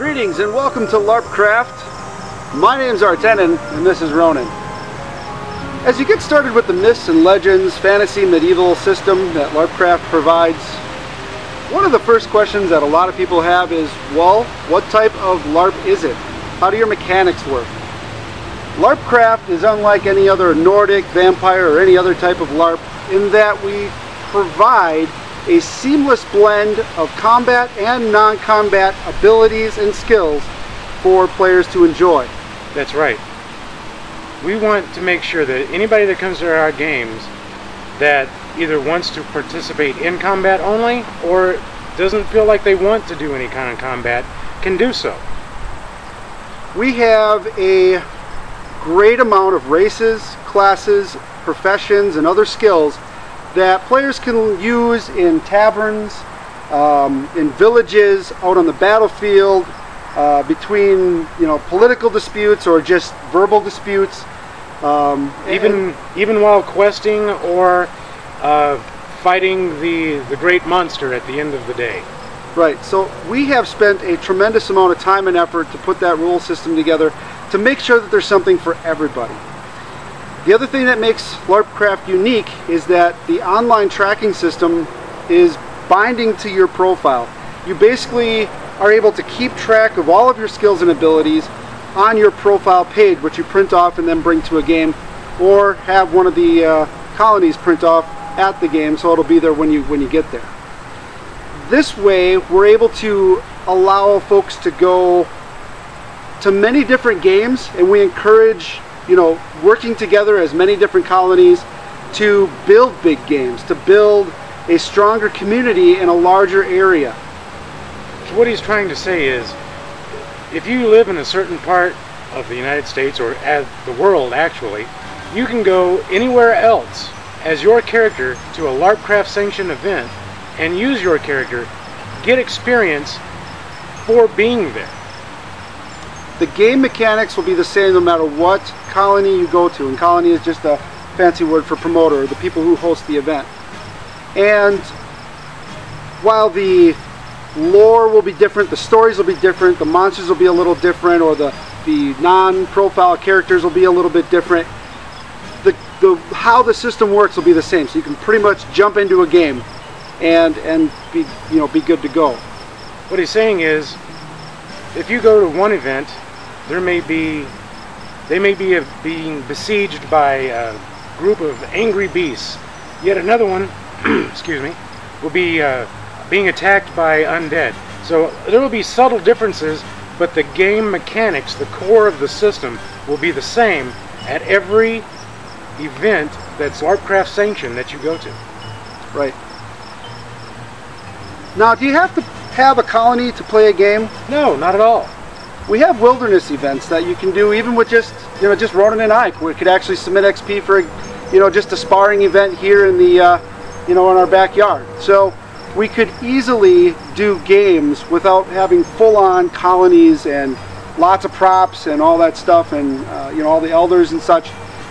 Greetings and welcome to LarpCraft. My name's Artenin and this is Ronan. As you get started with the myths and legends, fantasy, medieval system that LarpCraft provides, one of the first questions that a lot of people have is, well, what type of LARP is it? How do your mechanics work? LarpCraft is unlike any other Nordic, vampire, or any other type of LARP in that we provide a seamless blend of combat and non-combat abilities and skills for players to enjoy. That's right. We want to make sure that anybody that comes to our games that either wants to participate in combat only or doesn't feel like they want to do any kind of combat can do so. We have a great amount of races, classes, professions, and other skills that players can use in taverns, in villages, out on the battlefield, between political disputes or just verbal disputes, even while questing or fighting the great monster at the end of the day. Right. So we have spent a tremendous amount of time and effort to put that rule system together to make sure that there's something for everybody. The other thing that makes LarpCraft unique is that the online tracking system is binding to your profile. You basically are able to keep track of all of your skills and abilities on your profile page, which you print off and then bring to a game, or have one of the colonies print off at the game so it'll be there when you get there. This way we're able to allow folks to go to many different games, and we encourage working together as many different colonies to build big games, to build a stronger community in a larger area. So what he's trying to say is, if you live in a certain part of the United States, or the world actually, you can go anywhere else as your character to a LarpCraft sanctioned event and use your character, get experience for being there. The game mechanics will be the same no matter what colony you go to, and colony is just a fancy word for promoter, or the people who host the event. And while the lore will be different, the stories will be different, the monsters will be a little different, or the non-profile characters will be a little bit different, how the system works will be the same. So you can pretty much jump into a game and be good to go. What he's saying is, if you go to one event, they may be being besieged by a group of angry beasts. Yet another one, excuse me, will be being attacked by undead. So there will be subtle differences, but the game mechanics, the core of the system, will be the same at every event that's LarpCraft sanctioned that you go to. Right. Now, do you have to have a colony to play a game? No, not at all. We have wilderness events that you can do even with just Ronan and I. We could actually submit XP for just a sparring event here in the in our backyard. So we could easily do games without having full-on colonies and lots of props and all that stuff, and all the elders and such.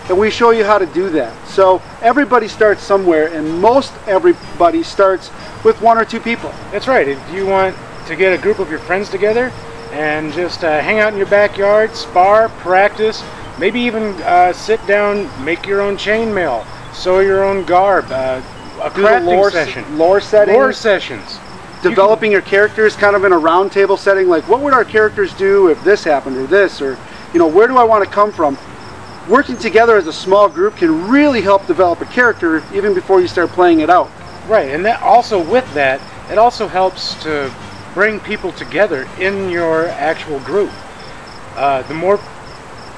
And we show you how to do that. So everybody starts somewhere, and most everybody starts with one or two people. That's right. If you want to get a group of your friends together and just hang out in your backyard, spar, practice, maybe even sit down, make your own chainmail, sew your own garb, a crafting session. Lore sessions. Developing your characters kind of in a round table setting, like what would our characters do if this happened, or this, or where do I want to come from? Working together as a small group can really help develop a character even before you start playing it out. Right, and that also, with that, it also helps to bring people together in your actual group. The more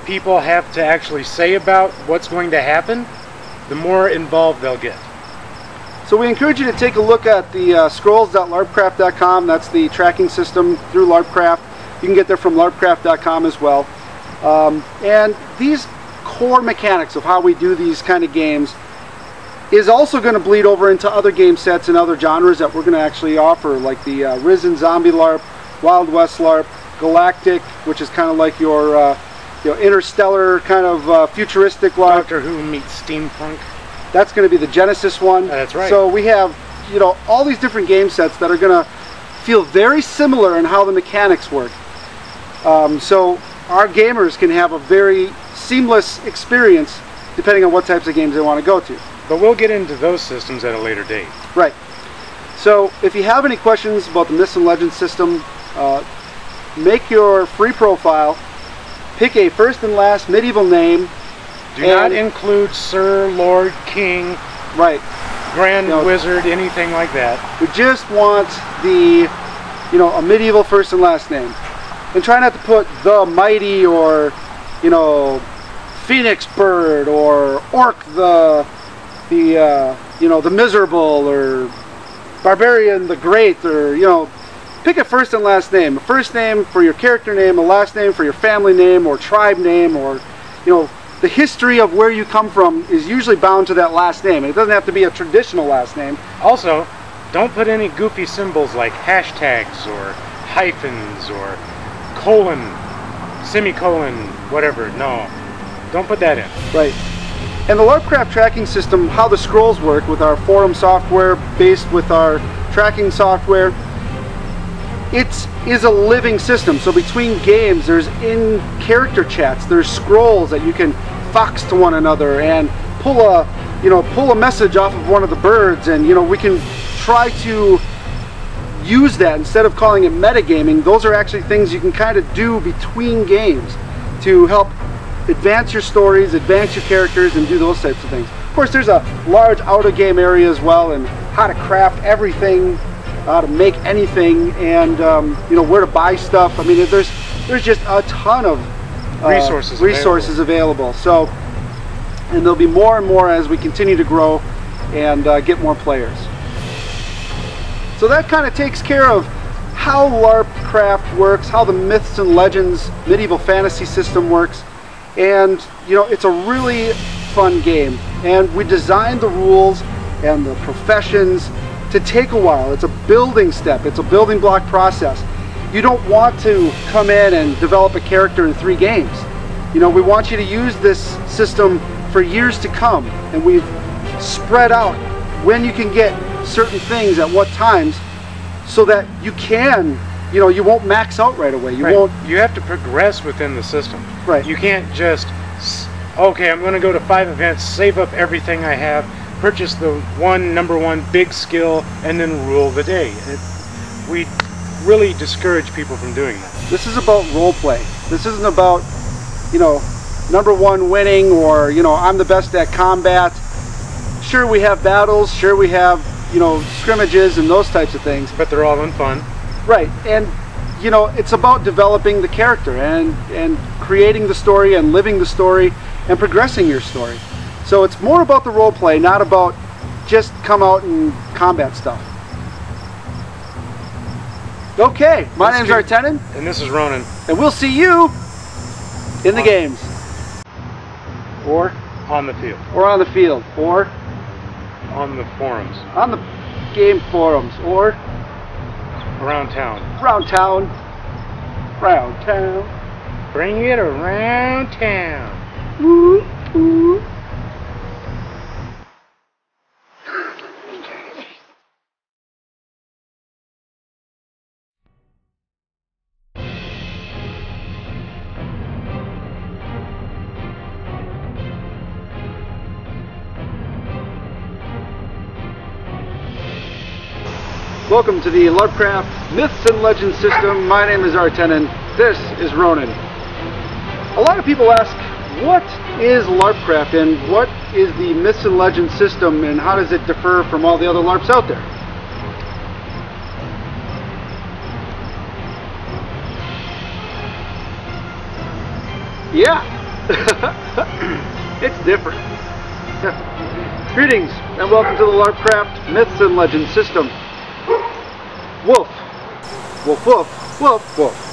people have to actually say about what's going to happen, the more involved they'll get. So we encourage you to take a look at the scrolls.larpcraft.com. That's the tracking system through LarpCraft. You can get there from larpcraft.com as well. And these core mechanics of how we do these kind of games is also going to bleed over into other game sets and other genres that we're going to actually offer, like the Risen Zombie LARP, Wild West LARP, Galactic, which is kind of like your interstellar kind of futuristic LARP. Doctor Who meets steampunk. That's going to be the Genesis one. That's right. So we have all these different game sets that are going to feel very similar in how the mechanics work. So our gamers can have a very seamless experience depending on what types of games they want to go to. But we'll get into those systems at a later date. Right. So if you have any questions about the Myths and Legends system, make your free profile, pick a first and last medieval name. Do not include Sir, Lord, King, right, Grand Wizard, anything like that. We just want the, a medieval first and last name. And try not to put the Mighty or, Phoenix Bird or Orc the Miserable or Barbarian the Great, or, pick a first and last name. A first name for your character name, a last name for your family name or tribe name, or, the history of where you come from is usually bound to that last name. It doesn't have to be a traditional last name. Also, don't put any goofy symbols like hashtags or hyphens or colon, semicolon, whatever. No, don't put that in. Right. And the LarpCraft tracking system, how the scrolls work with our forum software based with our tracking software, it is a living system. So between games, there's in-character chats, there's scrolls that you can fox to one another and pull a message off of one of the birds, and we can try to use that instead of calling it metagaming. Those are actually things you can kind of do between games to help advance your stories, advance your characters, and do those types of things. Of course, there's a large out-of-game area as well, and how to craft everything, how to make anything, and where to buy stuff. I mean, there's just a ton of resources available. So, and there'll be more and more as we continue to grow and get more players. So that kind of takes care of how LarpCraft works, how the Myths and Legends medieval fantasy system works. And it's a really fun game, and we designed the rules and the professions to take a while. It's a building step, it's a building block process. You don't want to come in and develop a character in 3 games. We want you to use this system for years to come, and we've spread out when you can get certain things at what times, so that you can, you won't max out right away. You have to progress within the system. Right. You can't just, okay, I'm going to go to 5 events, save up everything I have, purchase the number one big skill, and then rule the day. We really discourage people from doing that. This is about role play. This isn't about, number one winning, or I'm the best at combat. Sure, we have battles, sure we have scrimmages and those types of things, but they're all in fun. Right. And it's about developing the character and creating the story and living the story and progressing your story. So it's more about the role play, not about just come out and combat stuff. Okay, my name's Artenin. And this is Ronan. And we'll see you in the games. Or on the field. Or on the field. Or on the forums. On the game forums. Or around town. Around town. Around town. Bring it around town. Ooh, ooh. Welcome to the LarpCraft Myths and Legends system. My name is Artenin. This is Ronan. A lot of people ask, what is LarpCraft and what is the Myths and Legends system and how does it differ from all the other LARPs out there? Yeah, it's different. Greetings and welcome to the LarpCraft Myths and Legends system. Woof, woof, woof, woof, woof.